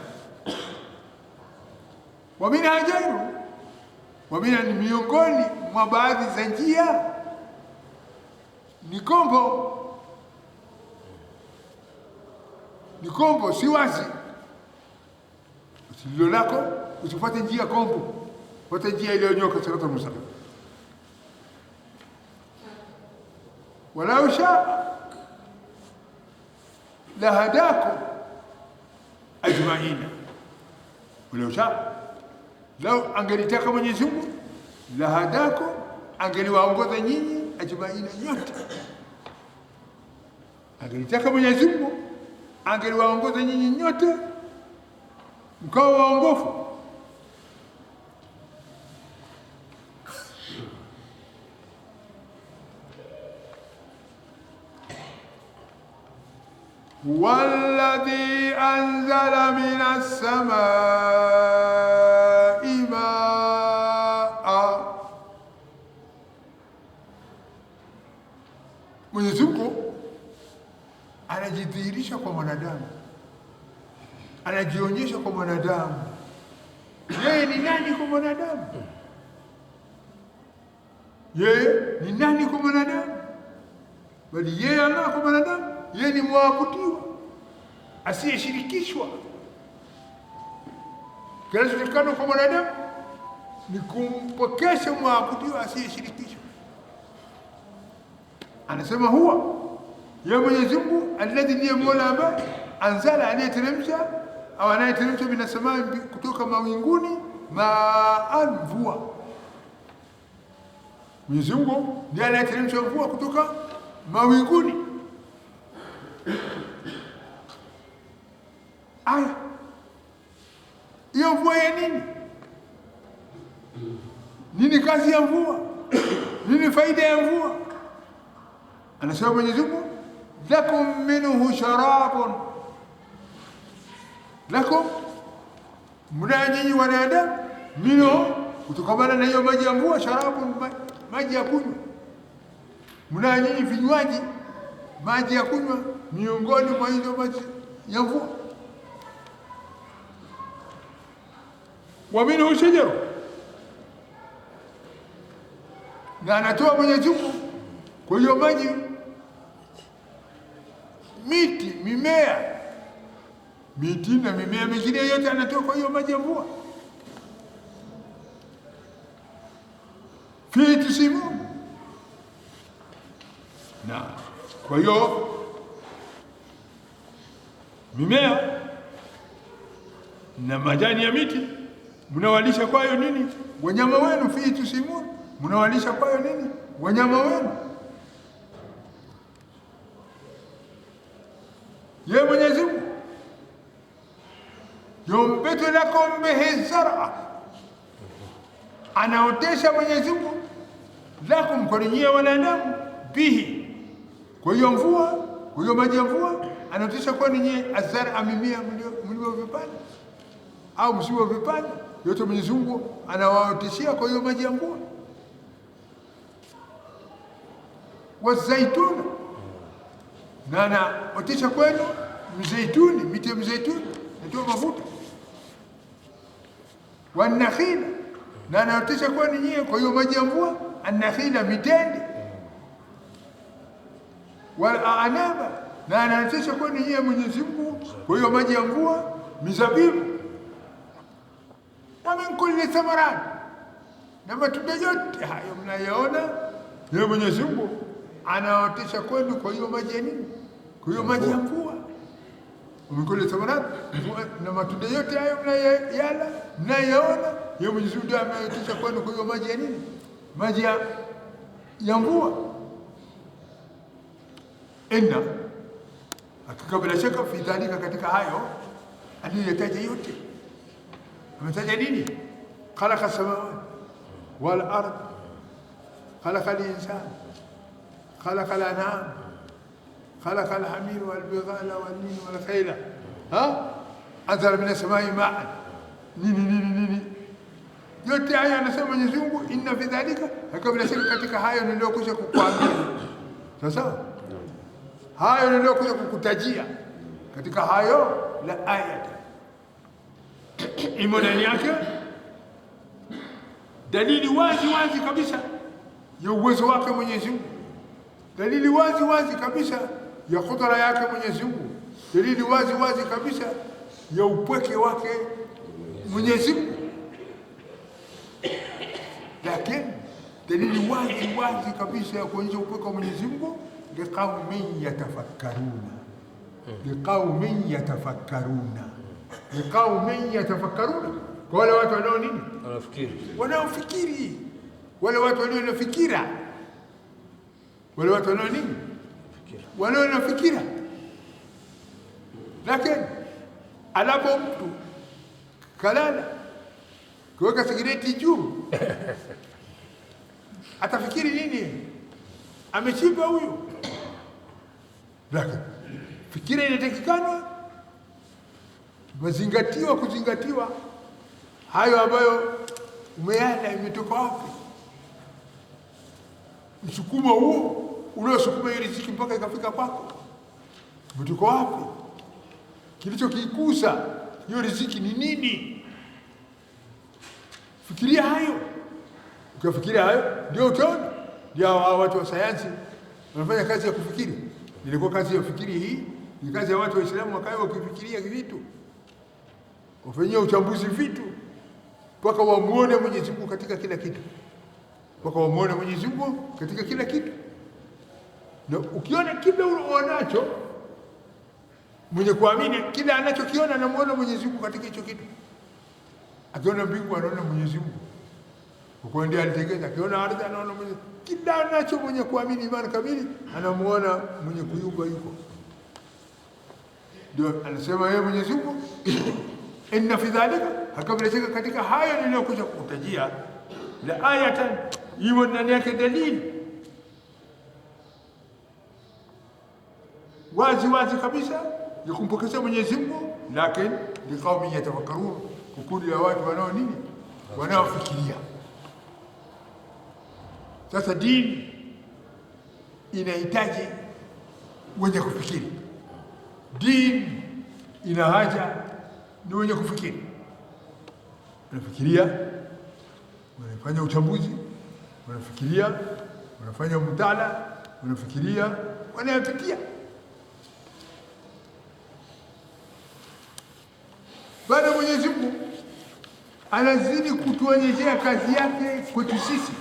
Wa minha jairu, wa minha, ni miongoni mwa baadhi za njia ni kombo. Ni kombo, si wazi. Usililo lako usifuate njia kombo, fuata njia iliyonyoka, siratal mustaqim. Walau shaa lahadakum ajmaina, walau shaa, lau angelitaka Mwenyezi Mungu, lahadakum, angeliwaongoza nyinyi, ajmaina, nyote. Angelitaka Mwenyezi Mungu angeliwaongoza nyinyi nyote mkawa waongofu. Walladhi anzala minas samai maa, Mwenyezi Mungu anajidhihirisha kwa mwanadamu, anajionyesha kwa mwanadamu. Yeye ni nani kwa mwanadamu? Yeye ni nani kwa mwanadamu? Bali yeye Allah kwa mwanadamu, yeye ni mwabudiwa asiyeshirikishwa. Kinachotakikana kwa mwanadamu ni kumpokesha mwabudiwa asiyeshirikishwa. Anasema huwa ya Mwenyezi Mungu alladhi, ndiye Mola ambaye anzala, anayeteremsha au anayeteremsha mina samai, kutoka mawinguni, maan, mvua. Mwenyezi Mungu ndiye anayeteremsha mvua kutoka mawinguni. Aya, hiyo mvua ya nini? Nini kazi ya mvua? Nini faida ya mvua? Anasema Mwenyezi Mungu, lakum minhu sharabun, lakum, mna nyinyi wanadamu, minhu, kutokamana na hiyo maji ya mvua, sharabun, maji ya kunywa. Mna nyinyi vinywaji, maji ya kunywa, miongoni mwa hizo maji ya mvua. Wa minhu shajaru, na anatoa Mwenyezi Mungu kwa hiyo maji miti, mimea, miti na mimea mingine yote anatoa kwa hiyo maji ya mvua. Fihi tusimun, na kwa hiyo mimea na majani ya miti mnawalisha kwayo nini? Wanyama wenu. Fihi tusimun, mnawalisha kwayo nini? Wanyama wenu. Ye Mwenyezi Mungu, yumbitu lakum bihi zar'a, anaotesha Mwenyezi Mungu lakum, kwa nyinyi wanadamu, bihi, kwa hiyo mvua, kwa hiyo maji ya mvua anaotesha kwa nyinyi azara, mimea mlivyovipanda au msivyovipanda, yote Mwenyezi Mungu anawaoteshia kwa hiyo maji ya mvua. Wazaituna, na anaotesha kwenu mzeituni, miti ya mzeituni natoa mafuta. Wanakhila, na anaotesha kwenu nyie kwa hiyo maji ya mvua, anakhila, mitende. Walanaba, na anaotesha kwenu nyie Mwenyezi Mungu kwa hiyo maji ya mvua, mizabibu. Wa min kulli thamarat, na matunda yote hayo mnayoona yeye Mwenyezi Mungu anaotesha kwenu kwa hiyo maji ya nini? Kwa hiyo maji ya mvua. Wa min kulli thamarat, na matunda yote hayo mnayoyala, mnayoona, yeye Mwenyezi Mungu ndiye ameotesha kwenu kwa hiyo maji ya nini? Maji ya mvua. Inna, hakika bila shaka, fi dhalika, katika hayo aliyotaja yote. Ametaja nini? Khalaqa samawati wal ard, khalaqa al-insan, khalaqa al-an'am, khalaqa al-hamir wal bighala wal nin wal khayla, anzala min as-samai ma'an, nini yote haya anasema Mwenyezi Mungu, inna fi dhalika, hakika bila shaka katika hayo niliyokwisha kukuambia. Sasa hayo niliyokwisha kukutajia, katika hayo la ayat, imo ndani yake dalili wazi wazi kabisa ya uwezo wake Mwenyezi Mungu, dalili wazi wazi kabisa ya kudra yake Mwenyezi Mungu, dalili wazi wazi kabisa ya upweke wake Mwenyezi Mungu. Lakini dalili wazi wazi kabisa ya kuonyesha upweke wa Mwenyezi Mungu, liqaumin yatafakkaruna, liqaumin yatafakkaruna, liqaumin yatafakkaruna, kwa wale watu wanao nini? Wanaofikiri, wale watu wanaofikira, wale watu wanao nini? Wanaofikira. Lakini anapo mtu kalala kuweka sigareti juu, atafikiri nini? Amechimba huyo. Lakini fikira inatakikana, kuzingatiwa hayo ambayo umeyala, imetoka wapi? Msukumo huo unaosukuma hiyo riziki mpaka ikafika kwako, umetoka wapi? Kilichokikusa hiyo riziki ni nini? Fikiria hayo. Ukifikiria hayo ndio utaona. Ndio watu wa sayansi wanafanya kazi ya kufikiri. Ilikuwa kazi ya kufikiri hii, ni kazi ya watu wa Uislamu wakae wakifikiria vitu. Wafanyia uchambuzi vitu mpaka wamuone Mwenyezi Mungu katika kila kitu. Mpaka wamuone Mwenyezi Mungu katika kila kitu. Na ukiona kila unacho, mwenye kuamini kila anachokiona anamuona Mwenyezi Mungu katika hicho kitu. Akiona mbingu anaona Mwenyezi Mungu. Kwa ndiye alitengeza, akiona ardhi anaona Mwenyezi Mungu. Kila anacho mwenye kuamini imani kamili anamuona mwenye kuyumba yuko. Ndio anasema yeye Mwenyezi Mungu inna fi dhalika, hakika shaka katika hayo niliyokuja kukutajia, la ayatan, hiyo ndani yake dalili wazi wazi kabisa ya kumpokesha Mwenyezi Mungu, lakini ni kaumi yatafakkarun, kundi la watu wanao nini, wanaofikiria. Sasa dini inahitaji wenye kufikiri. Dini ina haja ni wenye kufikiri. Wanafikiria, wanafanya uchambuzi, wanafikiria, wanafanya mtaala, wanafikiria, wanayapitia. Bado Mwenyezi Mungu anazidi kutuonyeshea kazi yake kwetu sisi.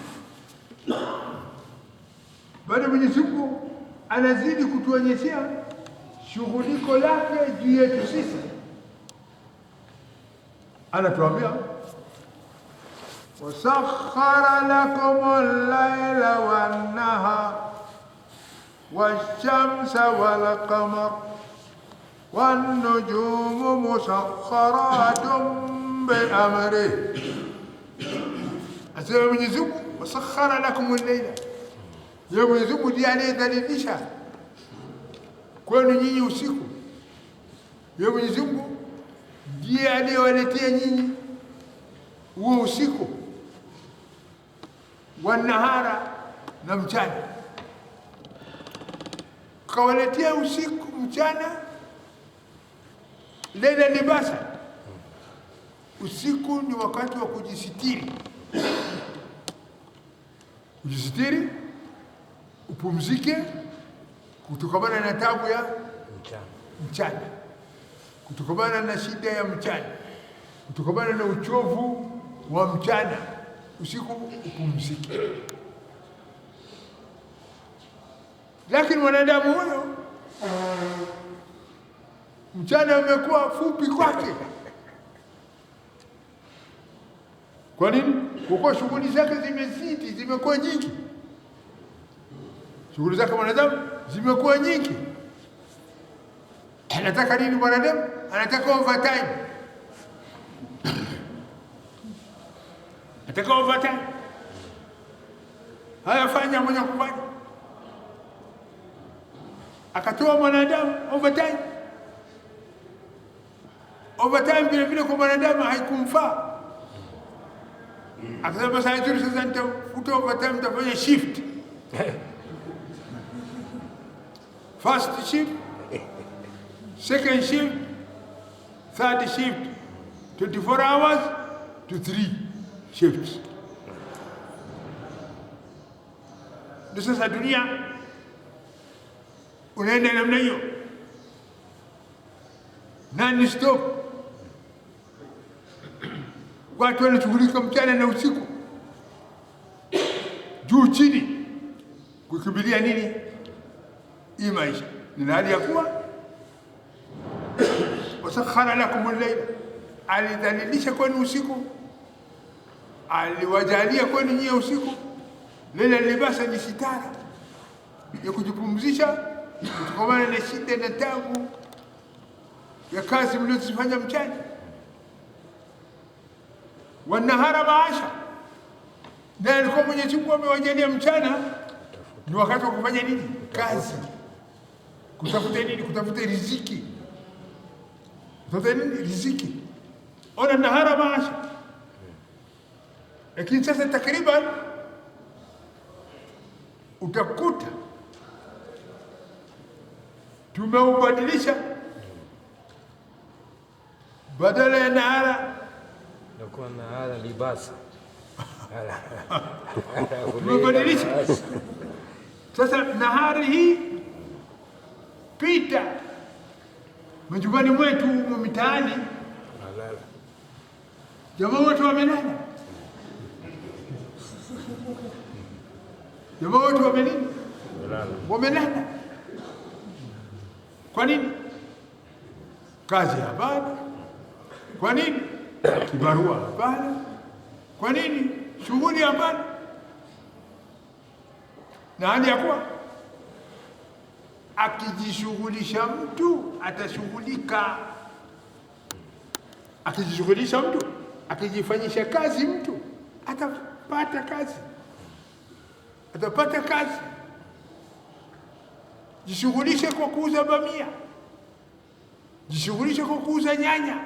Bado Mwenyezi Mungu anazidi kutuonyeshea shughuliko lake juu yetu sisi. Anatuambia wasakhara lakum al-layla wan-nahar wash-shamsa wal-qamar wan-nujumu musakharatun bi-amrihi. Asema Mwenyezi Mungu wasakhara lakum al-layla, yeye Mwenyezi Mungu ndiye aliyedhalilisha kwenu nyinyi usiku. Yeye Mwenyezi Mungu ndiye aliyewaletea nyinyi huo usiku, wanahara na mchana. Kawaletea usiku mchana, lela libasa. Usiku ni wakati wa kujisitiri, ujisitiri, upumzike kutokana na taabu ya mchana, kutokana na shida ya mchana, kutokana na uchovu wa mchana. Usiku upumzike. Lakini mwanadamu huyo mchana umekuwa fupi kwake. Kwa nini? Kwa kuwa shughuli zake zimezidi, zimekuwa nyingi. Shughuli zake mwanadamu zimekuwa nyingi. Anataka nini mwanadamu? Anataka overtime. Anataka overtime. Haya, fanya mwenye kufanya. Akatoa mwanadamu overtime. Overtime vile vile kwa mwanadamu haikumfaa. Akasema sasa nitafuta overtime, nitafanya shift. First shift, second shift, third shift, 24 hours to 3 shifts. Ndio sasa dunia unaenda namna hiyo, non stop. Watu wanashughulika mchana na usiku, juu chini, kukimbilia nini? Hii maisha ni hali ya kuwa wasakhara lakum al-layla, alidhalilisha kwenu usiku, aliwajalia kwenu nyie usiku. Lela libasa ni sitara ya kujipumzisha kutokana na shida na taabu ya kazi mlizofanya mchana. Wanahara maasha, na alikuwa Mwenyezi Mungu amewajalia mchana ni wakati wa kufanya nini? Kazi. Kutafuta nini? Kutafuta riziki. Kutafuta nini? Riziki. Ona nahara maasha. Lakini sasa takriban utakuta tumeubadilisha, badala ya nahara nakuwa nahara libasa. Tumebadilisha. Sasa nahari hii pita majumbani mwetu mitaani, jamaa wote wamelala, jamaa wote wamelala. Kwa nini? Kazi hapana. Kwa nini? Kibarua hapana. Kwa nini? Shughuli hapana. Na hali ya kuwa akijishughulisha mtu atashughulika. Akijishughulisha mtu, akijifanyisha kazi mtu atapata kazi, atapata kazi. Jishughulishe kwa kuuza bamia, jishughulishe kwa kuuza nyanya,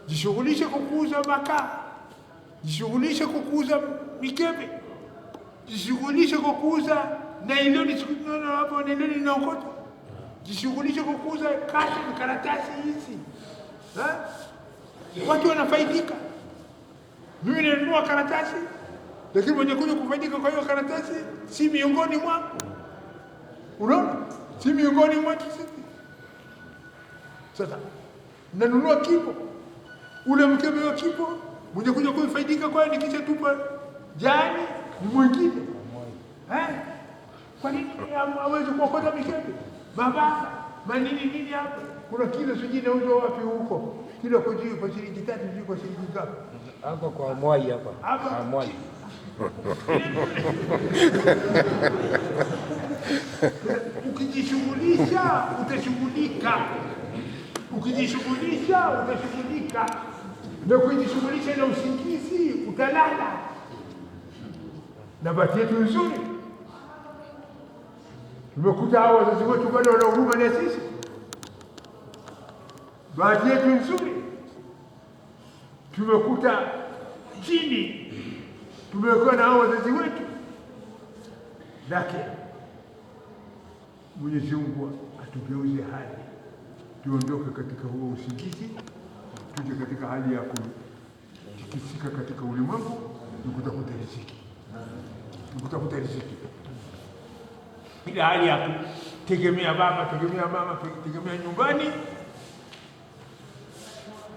jishughulishe kwa kuuza makaa, jishughulishe kwa kuuza mikebe, jishughulishe kwa kuuza nailoni, hapo nailoni inaokota, jishughulishe kwa kuuza karatasi hizi. Watu wanafaidika. Mimi ninunua karatasi, lakini mwenye kuja kufaidika kwa hiyo karatasi si miongoni mwa, unaona, si miongoni mwetu sisi. Sasa nanunua kipo, ule mkebe wa kipo, mwenye kuja kufaidika kwa hiyo nikisha tupa jani ni mwingine. Kwa nini hawezi kuokota mikebe? Baba, manini hapa? Kuna kilo sijui nauzo wapi huko? Kilo kwa shilingi 3, sijui kwa shilingi ngapi? Hapa kwa Mwai hapa. Hapa Mwai. Ukijishughulisha utashughulika. Ukijishughulisha utashughulika. Na kujishughulisha na usingizi utalala. Na bahati yetu nzuri, tumekuta hao wazazi wetu bado wana huruma na sisi. Bahati yetu nzuri, tumekuta chini tumekuwa na hao wazazi wetu. Lakini Mwenyezi Mungu atugeuze hali, tuondoke katika huo usingizi, tuje katika hali ya kutikisika katika ulimwengu, nikutafuta riziki, nikutafuta riziki. Ile hali ya kutegemea baba, tegemea mama, tegemea nyumbani,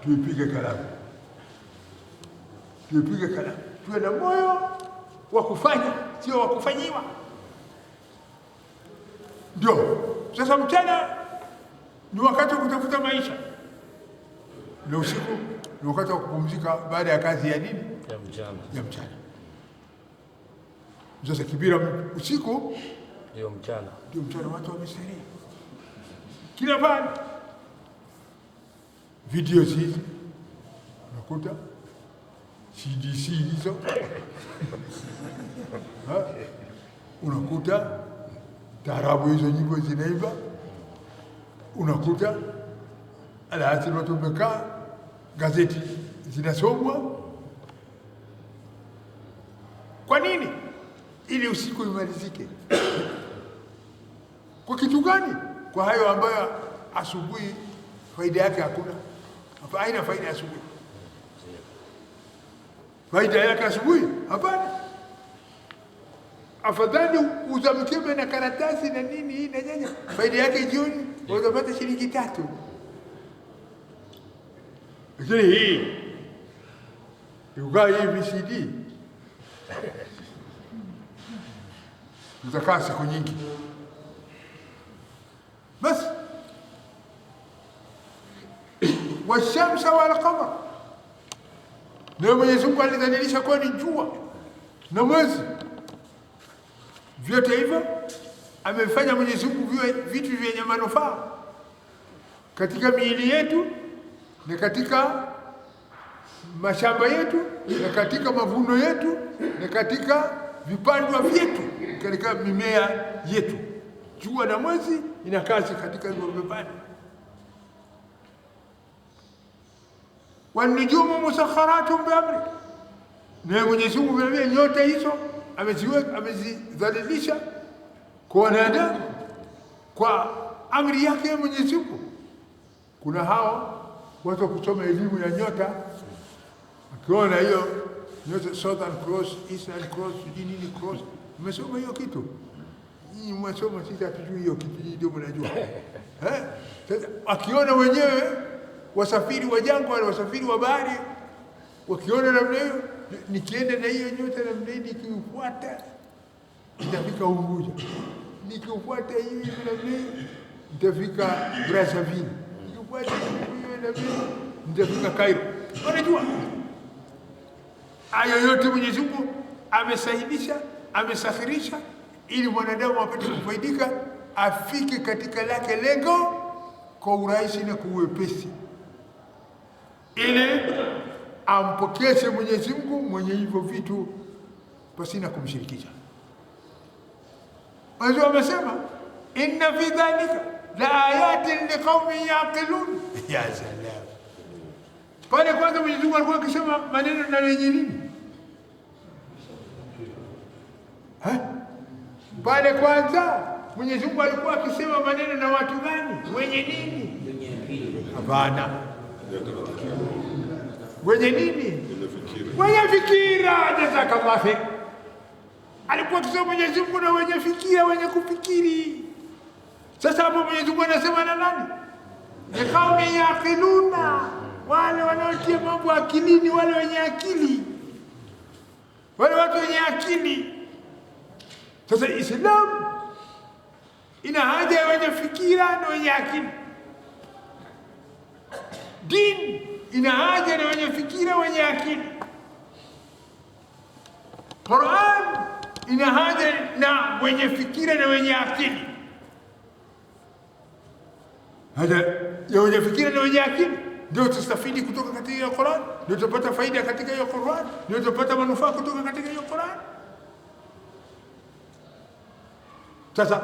tuipige kalamu, tuipige kalamu, tuwe na moyo wa kufanya, sio wa kufanyiwa. Ndio sasa mchana ni wakati wa kutafuta maisha, na usiku ni wakati wa kupumzika baada ya kazi ya nini? Ya mchana. Sasa kibira usiku ndio mchana, watu wameseria kila pale. Video hizi unakuta CDC hizo unakuta taarabu hizo, nyimbo zinaimba, unakuta alhasil watu wamekaa, gazeti zinasomwa. Kwa nini? Ili usiku imalizike. Kwa kitu gani? Kwa hayo ambayo asubuhi faida yake hakuna. Hapa haina faida asubuhi. Faida yake asubuhi hapana. Afadhali uza mkebe na karatasi na nini hii na nyanya, faida yake jioni utapata shilingi 3. Lakini hii yugaa hii VCD utakaa siku nyingi. Basi washamsa wal qamar, na Mwenyezi Mungu alidhalilisha kwa ni jua na mwezi. Vyote hivyo amefanya Mwenyezi Mungu viwe vitu vyenye manufaa katika miili yetu na katika mashamba yetu na katika mavuno yetu na katika vipandwa vyetu, katika mimea yetu. Jua na mwezi ina kazi katika hivyo vipande. Wanijumu musakharatun biamri, na Mwenyezi Mungu vile nyota hizo amezidhalilisha kwa wanadamu kwa amri yake Mwenyezi Mungu. Kuna hao watu kusoma elimu ya nyota, akiona hiyo Nyota Southern Cross, Eastern Cross, nini cross. Mmesoma hiyo kitu? Hii mmesoma, sisi hatujui hiyo kitu, ndio mnajua. Sasa akiona wenyewe wasafiri wa jangwa wale wasafiri wa bahari wakiona namna hiyo, nikienda na hiyo nyota namna hii nikifuata nitafika Unguja, nikifuata hiyo namna hii nitafika Brazzaville, nikifuata hiyo namna hii nitafika Cairo. Unajua hayo yote Mwenyezi Mungu amesaidisha, amesafirisha ili mwanadamu apate kufaidika, afike katika lake lengo kwa urahisi na kwa uwepesi, ili ampokeshe Mwenyezi Mungu mwenye hivyo vitu pasina kumshirikisha. Wazee wamesema inna fi dhalika la ayatin liqaumin yaqilun. Ya salam. Pale kwanza Mwenyezi Mungu alikuwa akisema maneno na wenye nini? Pale kwanza Mwenyezi Mungu alikuwa akisema maneno na watu gani? Wenye nini? Hapana. Wenye nini? Wenye fikira. Jazakallah khair. Alikuwa akisema Mwenyezi Mungu na wenye fikira, wenye kufikiri. Sasa hapo Mwenyezi Mungu anasema na nani? Ni kaumi yaqiluna, wale wanaotia mambo akilini, wale wenye akili, wale watu wenye akili. Sasa Islam ina haja ya wenye fikira na wenye akili. Dini ina haja na wenye fikira, wenye akili. Qur'an ina haja na wenye fikira na wenye akili. Hata ya wenye fikira na wenye akili ndio tustafidi kutoka katika hiyo Qur'an, ndio tupata faida katika hiyo Qur'an, ndio tupata manufaa kutoka katika hiyo Qur'an. Sasa